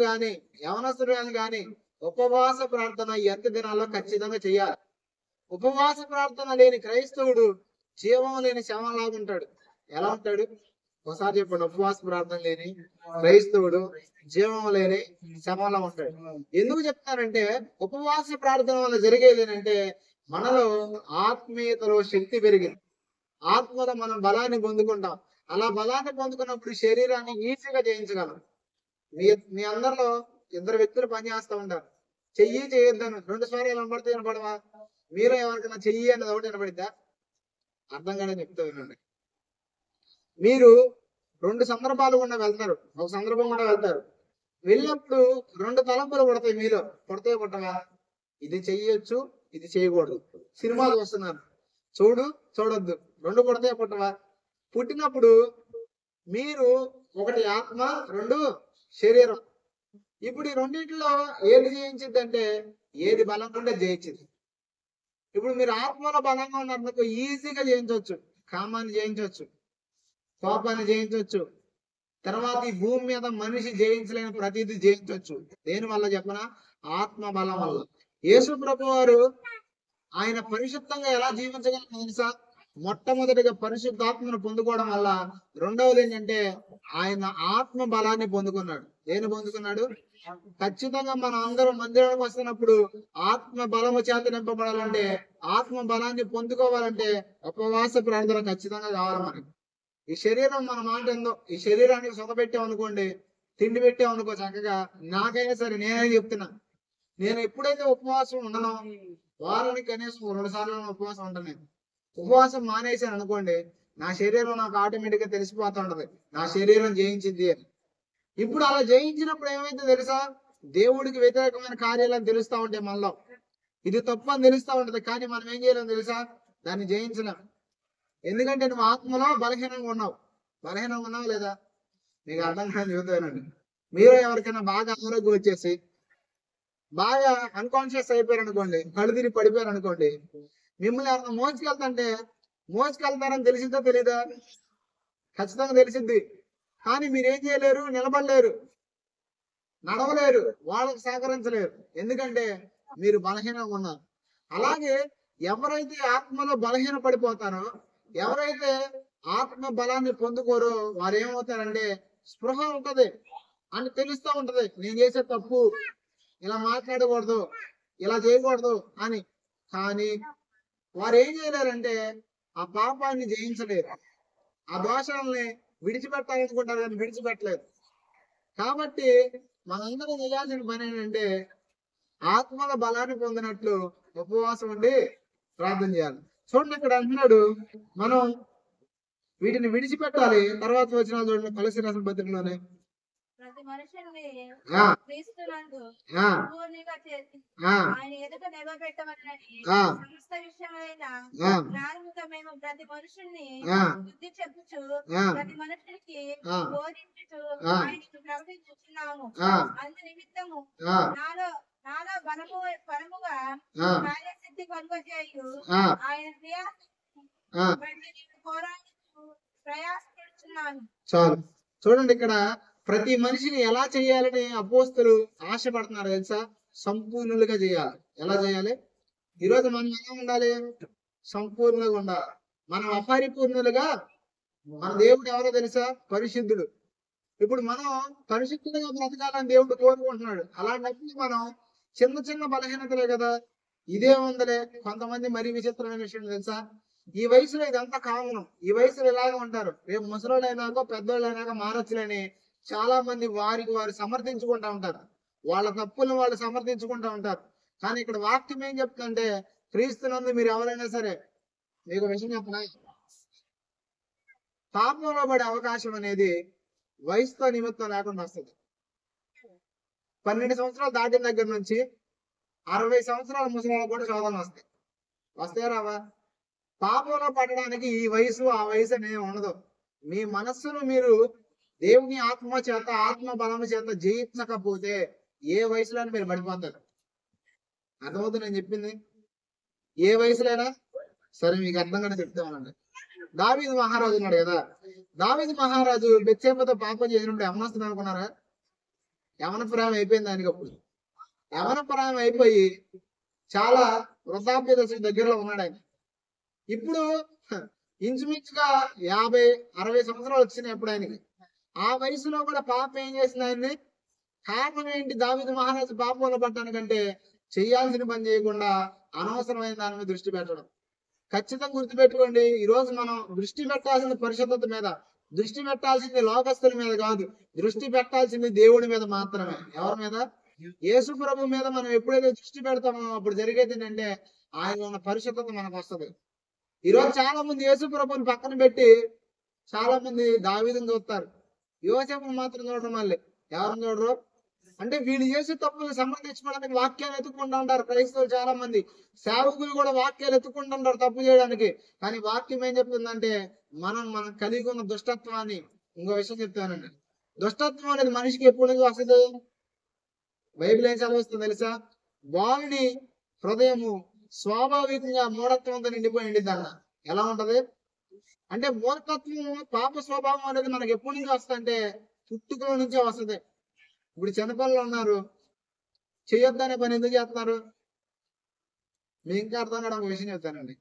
కానీ ఉపవాస ప్రార్థన ఈ అంత్య దినాల్లో ఖచ్చితంగా చేయాలి. ఉపవాస ప్రార్థన లేని క్రైస్తవుడు జీవం లేని శవంలాగా ఉంటాడు. ఎలా ఉంటాడు? ఒకసారి చెప్పండి. ఉపవాస ప్రార్థన లేని క్రైస్తవుడు జీవం లేని శవంలా ఉంటాడు. ఎందుకు చెప్తారంటే ఉపవాస ప్రార్థన వల్ల జరిగేది ఏంటంటే మనలో ఆత్మీయతలో శక్తి పెరిగింది, ఆత్మలో మనం బలాన్ని పొందుకుంటాం. అలా బలాన్ని పొందుకున్నప్పుడు శరీరాన్ని ఈజీగా జయించగలం. మీ అందరిలో ఇద్దరు వ్యక్తులు పనిచేస్తూ ఉంటారు. చెయ్యి చేయొద్దాను 2 సార్లు వినపడితే వినపడవా? మీరు ఎవరికైనా చెయ్యి అనేది ఒకటి వినపడిద్దా? అర్థం కానీ చెప్తూ వినండి. మీరు 2 సందర్భాలు కూడా వెళ్తారు, ఒక సందర్భం కూడా వెళ్తారు. వెళ్ళినప్పుడు 2 తలంపులు పడతాయి మీలో. పడితే పుట్టవా? ఇది చెయ్యొచ్చు, ఇది చేయకూడదు. సినిమా చూస్తున్నారు, చూడొద్దు. 2 పుడతాయి పుట్టవా? పుట్టినప్పుడు మీరు ఒకటి ఆత్మ, 2 శరీరం. ఇప్పుడు ఈ రెండింటిలో ఏది జయించింది అంటే ఏది బలంగా ఉంటే జయించింది. ఇప్పుడు మీరు ఆత్మలో బలంగా ఉన్నందుకు ఈజీగా జయించవచ్చు. కామాన్ని జయించవచ్చు, కోపాన్ని జయించవచ్చు, తర్వాత ఈ భూమి మీద మనిషి జయించలేని ప్రతిదీ జయించవచ్చు. దేని వల్ల చెప్పనా? ఆత్మ బలం వల్ల. యేసు ప్రభు వారు ఆయన పరిశుద్ధంగా ఎలా జీవించగలరు తెలుసా? మొట్టమొదటిగా పరిశుద్ధాత్మను పొందుకోవడం వల్ల, రెండవది ఏంటంటే ఆయన ఆత్మ బలాన్ని పొందుకున్నాడు. దేని పొందుకున్నాడు? ఖచ్చితంగా మనం అందరం మందిరానికి వస్తున్నప్పుడు ఆత్మ బలము చేత నింపబడాలంటే, ఆత్మ బలాన్ని పొందుకోవాలంటే ఉపవాస ప్రార్థన ఖచ్చితంగా కావాలి మనకి. ఈ శరీరం మన మాట ఏందో, ఈ శరీరానికి సొత పెట్టామనుకోండి, తిండి పెట్టామనుకో చక్కగా, నాకైనా సరే నేనే చెప్తున్నా, నేను ఎప్పుడైతే ఉపవాసం ఉండనో, వారానికి కనీసం 2 సార్లు ఉపవాసం ఉంటాను. ఉపవాసం మానేశాను అనుకోండి, నా శరీరం నాకు ఆటోమేటిక్ గా తెలిసిపోతా ఉంటది, నా శరీరం జయించింది అని. ఇప్పుడు అలా జయించినప్పుడు ఏమైందో తెలుసా? దేవుడికి వ్యతిరేకమైన కార్యాలను తెలుస్తా ఉంటాయి మనలో. ఇది తప్పు అని తెలుస్తా ఉంటది, కానీ మనం ఏం చేయలేం తెలుసా? దాన్ని జయించలేం. ఎందుకంటే నువ్వు ఆత్మలో బలహీనంగా ఉన్నావు. బలహీనంగా ఉన్నావు లేదా? నీకు అర్థం కాని చెబుతానండి. మీరు ఎవరికైనా బాగా అనారోగ్యం వచ్చేసి బాగా అన్కాన్షియస్ అయిపోయారు అనుకోండి, కళ్ళు తిరిగి పడిపోయారు అనుకోండి, మిమ్మల్ని ఎవరైనా మోసుకెళ్తారని తెలిసిందో తెలీదా? ఖచ్చితంగా తెలిసింది. కానీ మీరేం చేయలేరు, నిలబడలేరు, నడవలేరు, వాళ్ళకి సహకరించలేరు. ఎందుకంటే మీరు బలహీనంగా ఉన్నారు. అలాగే ఎవరైతే ఆత్మలో బలహీన పడిపోతారో, ఎవరైతే ఆత్మ బలాన్ని పొందుకోరో, వారు ఏమవుతారంటే స్పృహ ఉంటది అని తెలుస్తూ ఉంటది, నేను చేసే తప్పు, ఇలా మాట్లాడకూడదు, ఇలా చేయకూడదు అని. కానీ వారు ఏం చేయలేరంటే ఆ పాపాన్ని జయించలేరు, ఆ దోషాలని విడిచిపెట్టాలనుకుంటారు కానీ విడిచిపెట్టలేదు. కాబట్టి మనందరం చేయాల్సిన పని ఏంటంటే ఆత్మల బలాన్ని పొందినట్లు ఉపవాసం ఉండి ప్రార్థన చేయాలి. చూడండి, ఇక్కడ అంటున్నాడు మనం వీటిని విడిచిపెట్టాలి. తర్వాత వచ్చిన చూడండి, కొలస్సీ రాసిన పత్రికలోనే ప్రతి మనుషుల్ని ఆ క్రీస్తునందు ఆ పూర్ణిగా చేసి ఆ ఆయన ఎదుట నిలబెట్టవలెనని ఆ సమస్త విషయమైన ఆ జ్ఞానముతో మేము ప్రతి మనుషుల్ని ఆ బుద్ధి చెప్పుచు ఆ ప్రతి మనుషునికి ఆ బోధించుచు ఆ ఆయనకు ప్రకటించుచున్నాము. ఆ అందు నిమిత్తము ఆ నాలో నాలో బలముగా ఆ కార్యసిద్ధి కలుగజేయు ఆ ఆయన క్రియా ఆ బట్టి నేను పోరాడుచు ప్రయాసపడుచున్నాను. చాలు. చూడండి, ఇక్కడ ప్రతి మనిషిని ఎలా చేయాలని అపోస్తలు ఆశపడుతున్నారు తెలుసా? సంపూర్ణులుగా చేయాలి. ఎలా చేయాలి? ఈరోజు మనం ఎలా ఉండాలి? సంపూర్ణంగా ఉండాలి. మనం అపరిపూర్ణులుగా, మన దేవుడు ఎవరో తెలుసా? పరిశుద్ధుడు. ఇప్పుడు మనం పరిశుద్ధులుగా బ్రతకాలని దేవుడు కోరుకుంటున్నాడు. అలాంటప్పుడు మనం చిన్న చిన్న బలహీనతలే కదా, ఇదే ఉందలే. కొంతమంది మరీ విచిత్రమైన విషయం తెలుసా? ఈ వయసులో ఇదంతా కామనం, ఈ వయసులో ఇలాగే ఉంటారు, రేపు ముసలోళ్ళు అయినాక పెద్దోళ్ళు అయినాక మారచ్చులని చాలా మంది వారికి వారు సమర్థించుకుంటా ఉంటారు, వాళ్ళ తప్పులను వాళ్ళు సమర్థించుకుంటా ఉంటారు. కానీ ఇక్కడ వాక్యం ఏం చెప్తుందంటే, క్రీస్తునందు మీరు ఎవరైనా సరే, మీకు విషయం చెప్పనా, పాపంలో పడే అవకాశం అనేది వయసుతో నిమిత్తం లేకుండా వస్తుంది. 12 సంవత్సరాలు దాటిన దగ్గర నుంచి 60 సంవత్సరాల ముసలి కూడా శోధనలు వస్తాయి. వస్తాయా రావా? పాపంలో పడడానికి ఈ వయసు ఆ వయసు అనేది ఉండదు. మీ మనస్సును మీరు దేవుని ఆత్మ చేత, ఆత్మ బలము చేత జయించకపోతే ఏ వయసులో మీరు పడిపోతారు. అర్థమవుతుంది నేను చెప్పింది? ఏ వయసులైనా సరే మీకు అర్థం కూడా చెప్తామనండి. దావీదు మహారాజు ఉన్నాడు కదా, దావీదు మహారాజు బెత్షెబతో పాపం చేసినప్పుడు యవనస్తుడు అనుకున్నారా? యవన ప్రాయం అయిపోయింది ఆయనకి. అప్పుడు యవన ప్రాయం అయిపోయి చాలా వృద్ధాప్య దశ దగ్గరలో ఉన్నాడు ఆయన. ఇప్పుడు ఇంచుమించుగా 50-60 సంవత్సరాలు వచ్చినాయి అప్పుడు ఆయనకి. ఆ వయసులో కూడా పాపం ఏం చేసింది ఆయన్ని? కారణం ఏంటి? దావీదు మహారాజు పాపంలో పట్టడానికంటే చేయాల్సిన పని చేయకుండా అనవసరమైన దాని మీద దృష్టి పెట్టడం. ఖచ్చితంగా గుర్తుపెట్టుకోండి, ఈ రోజు మనం దృష్టి పెట్టాల్సింది పరిశుద్ధత మీద, దృష్టి పెట్టాల్సింది లోకస్తుల మీద కాదు, దృష్టి పెట్టాల్సింది దేవుడి మీద మాత్రమే. ఎవరి మీద? యేసు ప్రభు మీద మనం ఎప్పుడైతే దృష్టి పెడతామో అప్పుడు జరిగేది ఏంటంటే ఆయన ఉన్న పరిశుద్ధత మనకు వస్తుంది. ఈ రోజు చాలా మంది యేసు ప్రభుని పక్కన పెట్టి చాలా మంది దావీదుని చూస్తారు, యోసేపు మాత్రం చూడడం. మళ్ళీ ఎవరిని చూడరు అంటే వీళ్ళు చేసే తప్పులు సమర్థించుకోవడానికి వాక్యాలు ఎత్తుకుంటూ ఉంటారు. క్రైస్తవులు చాలా మంది సేవకులు కూడా వాక్యాలు ఎత్తుకుంటూ ఉంటారు తప్పు చేయడానికి. కానీ వాక్యం ఏం చెప్తుందంటే మనం కలిగి ఉన్న దుష్టత్వాన్ని, ఇంకో విషయం చెప్తానండి, దుష్టత్వం అనేది మనిషికి ఎప్పుడు నుంచి వస్తుంది? బైబిల్ ఏం చదివిస్తుంది తెలుసా? బాలుని హృదయము స్వాభావికంగా మూఢత్వంతో నిండిపోయింది అన్న. ఎలా ఉంటది అంటే మూర్ఖత్వం, పాప స్వభావం అనేది మనకి ఎప్పటి నుంచి వస్తుందంటే పుట్టుకల నుంచే వస్తుంది. ఇప్పుడు చిన్నపిల్లలు ఉన్నారు, చేయొద్దనే పని ఎందుకు చేస్తున్నారు? మీ ఇంకా అర్థం కావడం ఒక విషయం చెప్తానండి.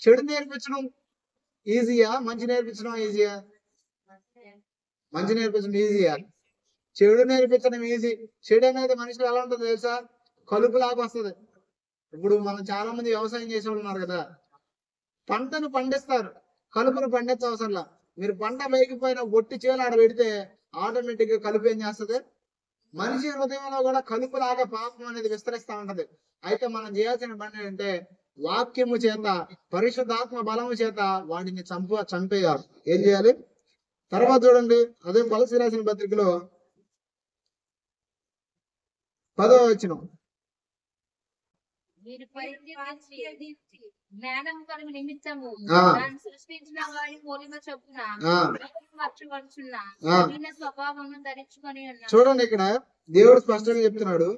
చెడు నేర్పించడం ఈజీయా? మంచి నేర్పించడం ఈజీయా? మంచి నేర్పించడం ఈజీయా? చెడు నేర్పించడం ఈజీ. చెడు అనేది మనుషులు ఎలా ఉంటుందో తెలుసా? కలుపులాగా వస్తుంది. ఇప్పుడు మనం చాలా మంది వ్యవసాయం చేసేవాళ్ళు ఉన్నారు కదా, పంటను పండిస్తారు, కలుపును పండించవసరంలా. మీరు పంట వేగిపోయిన ఒట్టి చేలు ఆడ పెడితే ఆటోమేటిక్ గా కలుపు ఏం చేస్తుంది? మనిషి హృదయంలో కూడా కలుపులాగా పాపం అనేది విస్తరిస్తా ఉంటది. అయితే మనం చేయాల్సిన పని ఏంటంటే వాక్యము చేత, పరిశుద్ధాత్మ బలము చేత వాడిని చంపేయాలి. ఏం చేయాలి? తర్వాత చూడండి, అదే కొలసీ రాసిన పత్రికలో 10వ వచనం. మీరు పరిత్యజించి జ్ఞానం కలుగు నిమిత్తము ఆ. దాన్ని సృష్టించిన వాడి పోలిక చొప్పున ఆ. మర్చుకొనుచున్న ఆ. నవీన స్వభావమును ధరించుకొని ఉన్నాము. చూడండి, ఇక్కడ దేవుడు స్పష్టంగా చెప్తున్నాడు,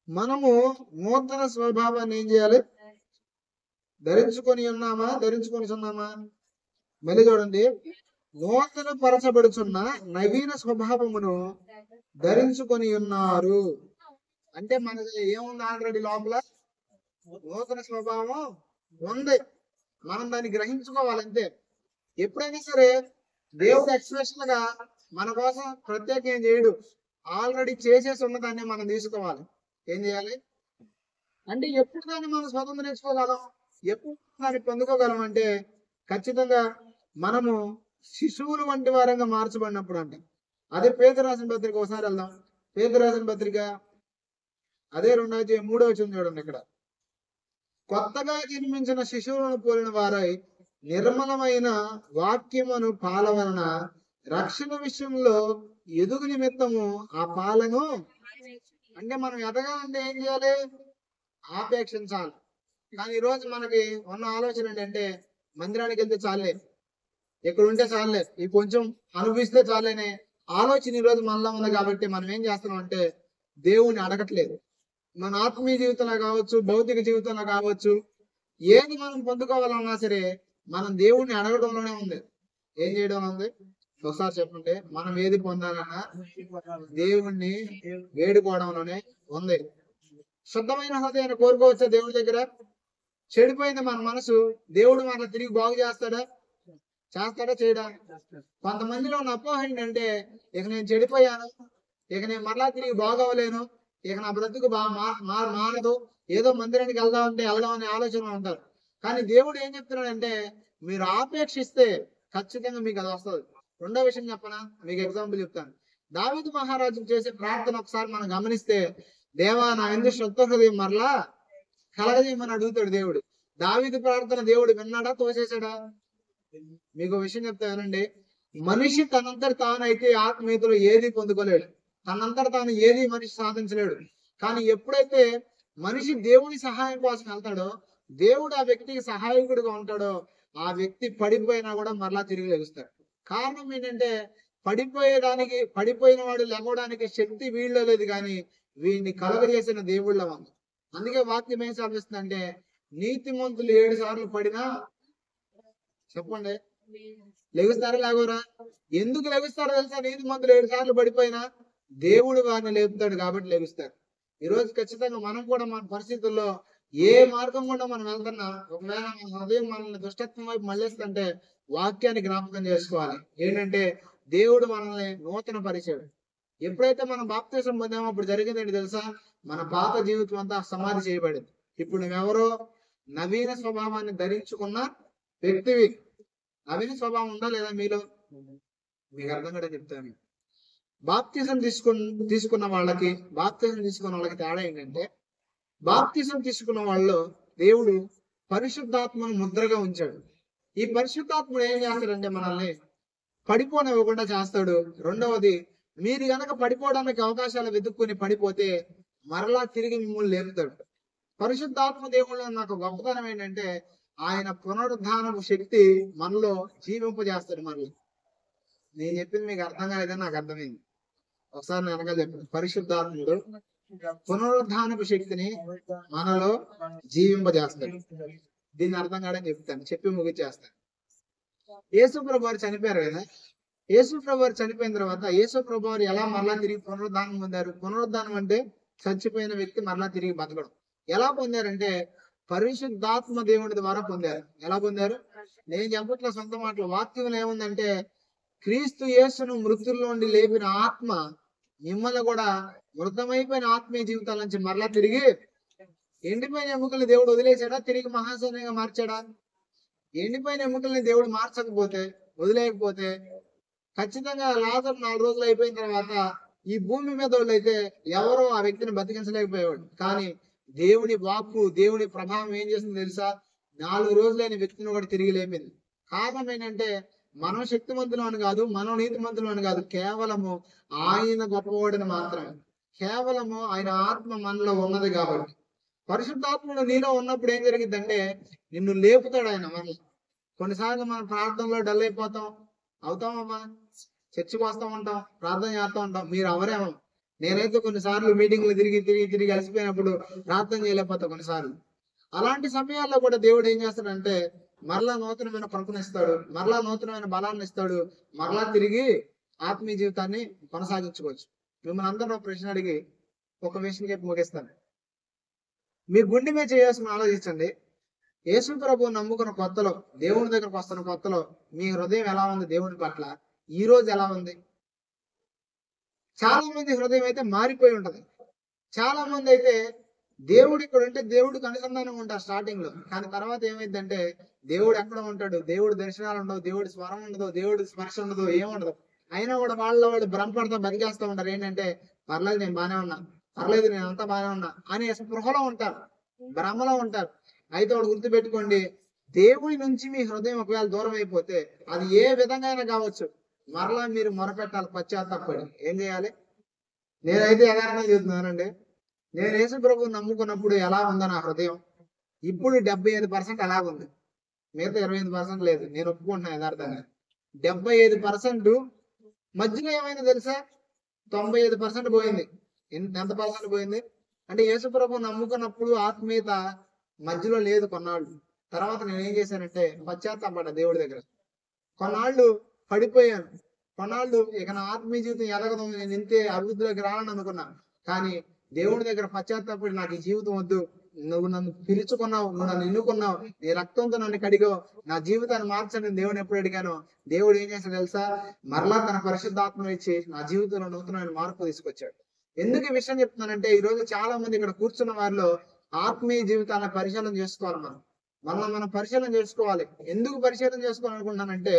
మనము నూతన స్వభావాన్ని ఏం చేయాలి? ధరించుకొని ఉన్నామా? ధరించుకొనిచున్నామా? మళ్ళీ చూడండి, నూతన పరచబడుచున్న నవీన స్వభావమును ధరించుకొని ఉన్నారు. అంటే మనకి ఏముంది? ఆల్రెడీ లోపల నూతన స్వభావం ఉంది. మనం దాన్ని గ్రహించుకోవాలంతే. ఎప్పుడైనా సరే దేవుడు ఎక్స్ప్రెషన్ గా మన కోసం ప్రత్యేకం ఏం చేయడు, ఆల్రెడీ చేసేసి ఉన్నదాన్ని మనం తీసుకోవాలి. ఏం చేయాలి అంటే, ఎప్పుడు దాన్ని మనం స్వతంత్రించుకోగలం, ఎప్పుడు దాన్ని పొందుకోగలం అంటే ఖచ్చితంగా మనము శిశువులు వంటి వారంగా మార్చబడినప్పుడు అంటే. అదే పేతురు రాసిన పత్రిక, ఒకసారి వెళ్దాం. పేతురు రాసిన పత్రిక అదే 2:3 చూడండి. ఇక్కడ కొత్తగా జన్మించిన శిశువులను పోలిన వారై నిర్మలమైన వాక్యమును పాల వలన రక్షణ విషయంలో ఎదుగు నిమిత్తము ఆ పాలను, అంటే మనం ఎదగాలంటే ఏం చేయాలి? ఆపేక్షించాలి. కానీ ఈరోజు మనకి ఉన్న ఆలోచన ఏంటంటే, మందిరానికి వెళ్తే చాలే, ఇక్కడ ఉంటే చాలే, ఈ కొంచెం అనుభవిస్తే చాలేనే ఆలోచన ఈరోజు మనలో ఉంది. కాబట్టి మనం ఏం చేస్తున్నాం అంటే దేవుణ్ణి అడగట్లేదు. మన ఆత్మీయ జీవితంలో కావచ్చు, భౌతిక జీవితంలో కావచ్చు, ఏది మనం పొందుకోవాలన్నా సరే మనం దేవుణ్ణి అడగడంలోనే ఉంది. ఏం చేయడం ఉంది? ఒకసారి చెప్పండి. మనం ఏది పొందాలన్నా దేవుణ్ణి వేడుకోవడంలోనే ఉంది. శుద్ధమైన హృదయాన్ని కోరుకోవచ్చా దేవుడి దగ్గర? చెడిపోయింది మన మనసు, దేవుడు మన తిరిగి బాగు చేస్తాడా? చేయడా? కొంతమందిలో ఉన్న అపోహ ఏంటంటే, ఇక నేను చెడిపోయాను, ఇక నేను మరలా తిరిగి బాగోలేను, ఇక నా బ్రతుకు మారదు, ఏదో మందిరానికి వెళ్దాం అనే ఆలోచన ఉంటారు. కానీ దేవుడు ఏం చెప్తున్నాడంటే, మీరు ఆపేక్షిస్తే ఖచ్చితంగా మీకు అది వస్తుంది. రెండో విషయం చెప్పనా? మీకు ఎగ్జాంపుల్ చెప్తాను. దావీదు మహారాజు చేసే ప్రార్థన ఒకసారి మనం గమనిస్తే, దేవా నా ఎందుకు శుద్ధ హృదయం మరలా కలగజేయమని అడుగుతాడు దేవుడు. దావీదు ప్రార్థన దేవుడు విన్నాడా? తోసేసాడా? మీకు విషయం చెప్తానండి, మనిషి తనంతటి తానైతే ఆత్మీయతలో ఏది పొందుకోలేడు, తనంతట తాను ఏది మనిషి సాధించలేడు. కానీ ఎప్పుడైతే మనిషి దేవుని సహాయం కోసం వెళ్తాడో, దేవుడు ఆ వ్యక్తికి సహాయకుడిగా ఉంటాడో, ఆ వ్యక్తి పడిపోయినా కూడా మరలా తిరిగి లెగుస్తాడు. కారణం ఏంటంటే, పడిపోయిన వాడు లెగవడానికి శక్తి వీళ్ళలో లేదు, కానీ వీడిని కలగజేసిన దేవుళ్ళ ఉంది. అందుకే వాక్యం ఏం సాధిస్తుందంటే, నీతిమంతులు 7 సార్లు పడినా, చెప్పండి, లెగుస్తారా లేవరా? ఎందుకు లెగుస్తారో తెలుసా? నీతిమంతులు 7 సార్లు పడిపోయినా దేవుడు వారిని లేపుతాడు కాబట్టి లెగుస్తారు. ఈరోజు ఖచ్చితంగా మనం కూడా మన పరిస్థితుల్లో ఏ మార్గం కూడా మనం వెళ్తున్నా, ఒకవేళ మన హృదయం మనల్ని దుష్టత్వం వైపు మళ్ళిస్తుంటే వాక్యాన్ని జ్ఞాపకం చేసుకోవాలి. ఏంటంటే, దేవుడు మనల్ని నూతన పరిచాడు. ఎప్పుడైతే మనం బాప్తిసం పొందామో అప్పుడు జరిగింది ఏంటి తెలుసా? మన పాత జీవితం అంతా సమాధి చేయబడింది. ఇప్పుడు నువ్వెవరో నవీన స్వభావాన్ని ధరించుకున్న వ్యక్తివి. నవీన స్వభావం ఉందా లేదా మీలో? మీకు అర్థం కూడా చెప్తాను. బాప్తిజం తీసుకున్న వాళ్ళకి తేడా ఏంటంటే, బాప్తిజం తీసుకున్న వాళ్ళు దేవుడు పరిశుద్ధాత్మను ముద్రగా ఉంచాడు. ఈ పరిశుద్ధాత్ముడు ఏం చేస్తాడంటే మనల్ని పడిపోనివ్వకుండా చేస్తాడు. రెండవది, మీరు గనక పడిపోవడానికి అవకాశాలు వెతుక్కుని పడిపోతే మరలా తిరిగి మిమ్మల్ని లేపుతాడు. పరిశుద్ధాత్మ దేవుళ్ళ నాకు గొప్పతనం ఏంటంటే, ఆయన పునరుద్ధానపు శక్తి మనలో జీవింపజేస్తాడు. మనల్ని నేను చెప్పింది మీకు అర్థం కాలేదని నాకు అర్థమైంది. ఒకసారి నేను అనగా చెప్పాను, పరిశుద్ధాత్ముడు పునరుద్ధానపు శక్తిని మనలో జీవింపజేస్తాడు. దీన్ని అర్థం కాదని చెప్పి ముగిచేస్తాను. యేసు ప్రభు వారు చనిపోయారు కదా, యేసు ప్రభు వారు చనిపోయిన తర్వాత యేసు ప్రభు వారు ఎలా మరలా తిరిగి పునరుద్ధానం పొందారు? పునరుద్ధానం అంటే చచ్చిపోయిన వ్యక్తి మరలా తిరిగి బతకడం. ఎలా పొందారంటే, పరిశుద్ధాత్మ దేవుని ద్వారా పొందారు. ఎలా పొందారు? నేను చెప్పట్ల సొంత మాటలు. వాక్యంలో ఏముందంటే క్రీస్తు యేసును మృతుల్లో నుండి లేపిన ఆత్మ మిమ్మల్ని కూడా మృతమైపోయిన ఆత్మీయ జీవితాల నుంచి మరలా తిరిగి ఎండిపోయిన ఎముకల్ని దేవుడు వదిలేశాడా? తిరిగి మహాసైన్యంగా మార్చాడా? ఎండిపోయిన ఎముకల్ని దేవుడు మార్చకపోతే, వదిలేయకపోతే ఖచ్చితంగా లాజరు 4 రోజులు అయిపోయిన తర్వాత ఈ భూమి మీద వాళ్ళు అయితే ఎవరో ఆ వ్యక్తిని బతికించలేకపోయేవాడు. కానీ దేవుని వాక్కు, దేవుని ప్రభావం ఏం చేసింది తెలుసా? 4 రోజులైన వ్యక్తిని కూడా తిరిగి లేపింది. కారణం ఏంటంటే మనం శక్తిమంతులు అని కాదు, మనం నీతిమంతులు అని కాదు, కేవలము ఆయన గొప్పవాడిని మాత్రమే. కేవలము ఆయన ఆత్మ మనలో ఉన్నది కాబట్టి. పరిశుద్ధాత్ముడు నీలో ఉన్నప్పుడు ఏం జరిగిద్దంటే నిన్ను లేపుతాడు ఆయన. మనల్ని కొన్నిసార్లు మనం ప్రార్థనలో డల్ అయిపోతాం, అవుతామమ్మా, చర్చికి వస్తూ ఉంటాం, ప్రార్థన చేస్తూ ఉంటాం. మీరు అవరేమో. నేనైతే కొన్నిసార్లు మీటింగ్లు తిరిగి అలసిపోయినప్పుడు ప్రార్థన చేయలేకపోతా కొన్నిసార్లు. అలాంటి సమయాల్లో కూడా దేవుడు ఏం చేస్తాడంటే మరలా నూతనమైన కృపనిస్తాడు, మరలా నూతనమైన బలాన్ని ఇస్తాడు, మరలా తిరిగి ఆత్మీయ జీవితాన్ని కొనసాగించుకోవచ్చు. మిమ్మల్ని అందరూ ప్రశ్న అడిగి ఒక విషయం చెప్పి ముగిస్తాను. మీరు గుండె మీద చేయాల్సిన ఆలోచించండి. యేసు ప్రభువు నమ్ముకున్న కొత్తలో, దేవుని దగ్గరకు వస్తున్న కొత్తలో మీ హృదయం ఎలా ఉంది దేవుని పట్ల? ఈ రోజు ఎలా ఉంది? చాలా మంది హృదయం అయితే మారిపోయి ఉంటది. చాలా మంది అయితే దేవుడు ఇక్కడ ఉంటే దేవుడికి అనుసంధానం ఉంటారు స్టార్టింగ్ లో, కానీ తర్వాత ఏమైందంటే దేవుడు ఎక్కడ ఉంటాడు, దేవుడు దర్శనాలు ఉండవు, దేవుడి స్వరం ఉండదు, దేవుడి స్పర్శ ఉండదు, ఏముండదు. అయినా కూడా వాళ్ళు భ్రమపడతా బతికేస్తూ ఉంటారు. ఏంటంటే పర్లేదు నేను బానే ఉన్నా, పర్లేదు నేను అంతా బానే ఉన్నా అనే స్పృహలో ఉంటారు, భ్రమలో ఉంటారు. అయితే వాడు గుర్తుపెట్టుకోండి, దేవుడి నుంచి మీ హృదయం ఒకవేళ దూరం అయిపోతే అది ఏ విధంగా అయినా కావచ్చు, మరలా మీరు మొరపెట్టాలి, పశ్చాత్తాపడి. ఏం చేయాలి? నేనైతే యథార్థంగా చెబుతున్నానండి. నేను యేసు ప్రభువు నమ్ముకున్నప్పుడు ఎలా ఉందో నా హృదయం, ఇప్పుడు 75% అలాగుంది. మిగతా 25% లేదు. నేను ఒప్పుకుంటున్నాను యథార్థంగా. 75% మధ్యలో ఏమైంది తెలుసా? 95% పోయింది. ఎంత పర్సెంట్ పోయింది అంటే యేసు ప్రభువు నమ్ముకున్నప్పుడు ఆత్మీయత మధ్యలో లేదు కొన్నాళ్ళు. తర్వాత నేను ఏం చేశానంటే పశ్చాత్తాపడ్డా దేవుడి దగ్గర. కొన్నాళ్ళు పడిపోయాను, కొన్నాళ్ళు ఇక నా ఆత్మీయ జీవితం ఎదగదు, నేను ఇంతే అభివృద్ధిలోకి రావాలని అనుకున్నా. కానీ దేవుడి దగ్గర పశ్చాత్తాపడి నాకు ఈ జీవితం వద్దు, నువ్వు నన్ను పిలుచుకున్నావు, నువ్వు నన్ను ఎన్నుకున్నావు, నీ రక్తంతో నన్ను కడిగావు, నా జీవితాన్ని మార్చని దేవుని ఎప్పుడు అడిగాను, దేవుడు ఏం చేశాడు తెలుసా? మరలా తన పరిశుద్ధాత్మ ఇచ్చి నా జీవితంలో నూతనమైన మార్పు తీసుకొచ్చాడు. ఎందుకు ఈ విషయం చెప్తున్నానంటే ఈ రోజు చాలా మంది ఇక్కడ కూర్చున్న వారిలో ఆత్మీయ జీవితాన్ని పరిశీలన చేసుకోవాలి. మనం పరిశీలన చేసుకోవాలి. ఎందుకు పరిశీలన చేసుకోవాలనుకుంటున్నానంటే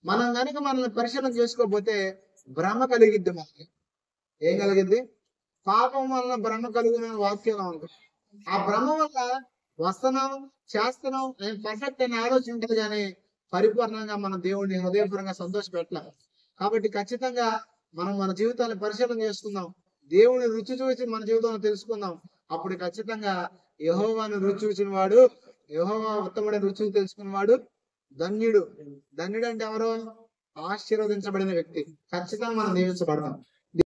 మనం కనుక మనల్ని పరిశీలన చేసుకోకపోతే భ్రమ కలిగిద్ది. మనకి ఏం కలిగిద్ది? పాపం వలన భ్రమ కలుగున వాక్యం ఉంది. ఆ భ్రమ వల్ల వస్తున్నాం, చేస్తున్నాం, నేను పర్ఫెక్ట్ అనే ఆలోచన ఉంటుంది, కానీ పరిపూర్ణంగా మన దేవుడిని హృదయపూర్వకంగా సంతోషపెట్టలేం. కాబట్టి ఖచ్చితంగా మనం మన జీవితాన్ని పరిశీలన చేసుకుందాం, దేవుని రుచి చూసి మన జీవితంలో తెలుసుకుందాం. అప్పుడు ఖచ్చితంగా యెహోవాను రుచి చూసిన వాడు, యెహోవా ఉత్తముడైన రుచి తెలుసుకున్న వాడు ధన్యుడు. ధన్యుడు అంటే ఎవరు? ఆశీర్వదించబడిన వ్యక్తి. ఖచ్చితంగా మనం దీవించబడతాం.